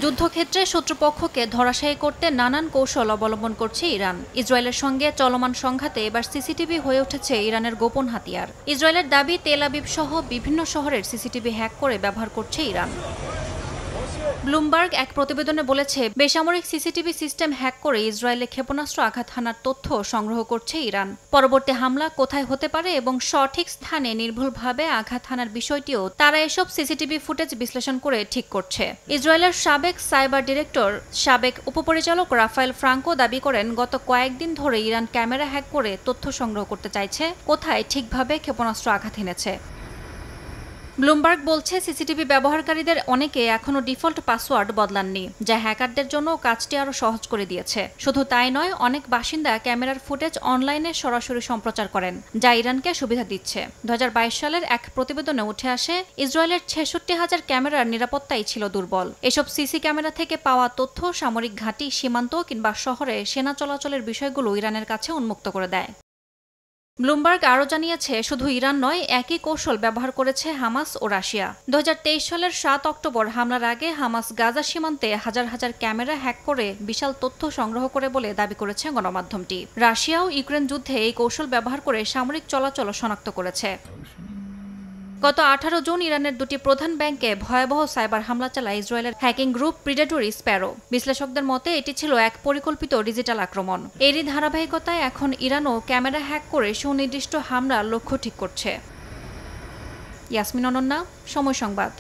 যুদ্ধক্ষেত্রে শত্রুপক্ষকে ধরাশায়ী করতে নানান কৌশল অবলম্বন করছে ইরান। ইসরায়েলের সঙ্গে চলমান সংঘাতে এবার সিসিটিভি হয়ে উঠেছে ইরানের গোপন হাতিয়ার। ইসরায়েলের দাবি, তেল আবিব সহ বিভিন্ন শহরের সিসিটিভি হ্যাক করে ব্যবহার করছে ইরান। ব্লুমবার্গ এক প্রতিবেদনে বলেছে, বেসামরিক সিসিটিভি সিস্টেম হ্যাক করে ইসরায়েলে ক্ষেপণাস্ত্র আঘাত হানার তথ্য সংগ্রহ করছে ইরান। পরবর্তী হামলা কোথায় হতে পারে এবং সঠিক স্থানে নির্ভুলভাবে আঘাত হানার বিষয়টিও তারা এসব সিসিটিভি ফুটেজ বিশ্লেষণ করে ঠিক করছে। ইসরায়েলের সাবেক সাইবার ডিরেক্টর, সাবেক উপপরিচালক রাফায়েল ফ্রাঙ্কো দাবি করেন, গত কয়েকদিন ধরে ইরান ক্যামেরা হ্যাক করে তথ্য সংগ্রহ করতে চাইছে কোথায় ঠিকভাবে ক্ষেপণাস্ত্র আঘাত হেনেছে। ব্লুমবার্গ বলছে, সিসিটিভি ব্যবহারকারীদের অনেকে এখনও ডিফল্ট পাসওয়ার্ড বদলাননি, যা হ্যাকারদের জন্য কাজটি আরও সহজ করে দিয়েছে। শুধু তাই নয়, অনেক বাসিন্দা ক্যামেরার ফুটেজ অনলাইনে সরাসরি সম্প্রচার করেন, যা ইরানকে সুবিধা দিচ্ছে। 2022 সালের এক প্রতিবেদনে উঠে আসে, ইসরায়েলের 66,000 ক্যামেরার নিরাপত্তাই ছিল দুর্বল। এসব সিসি ক্যামেরা থেকে পাওয়া তথ্য সামরিক ঘাঁটি, সীমান্ত কিংবা শহরে সেনা চলাচলের বিষয়গুলো ইরানের কাছে উন্মুক্ত করে দেয়। ব্লুমবার্গ আরও জানিয়েছে, শুধু ইরান নয়, একই কৌশল ব্যবহার করেছে হামাস ও রাশিয়া। 2023 সালের 7 অক্টোবর হামলার আগে হামাস গাজা সীমান্তে হাজার হাজার ক্যামেরা হ্যাক করে বিশাল তথ্য সংগ্রহ করে বলে দাবি করেছে গণমাধ্যমটি। রাশিয়াও ইউক্রেন যুদ্ধে এই কৌশল ব্যবহার করে সামরিক চলাচল শনাক্ত করেছে। গত 18 জুন ইরানের দুটি প্রধান ব্যাংকে ভয়াবহ সাইবার হামলা চালায় ইসরায়েলের হ্যাকিং গ্রুপ প্রিডেটরি স্প্যারো। বিশ্লেষকদের মতে এটি ছিল এক পরিকল্পিত ডিজিটাল আক্রমণ। এরই ধারাবাহিকতায় এখন ইরানও ক্যামেরা হ্যাক করে সুনির্দিষ্ট হামলার লক্ষ্য ঠিক করছে। ইয়াসমিন অনন্যা, সময় সংবাদ।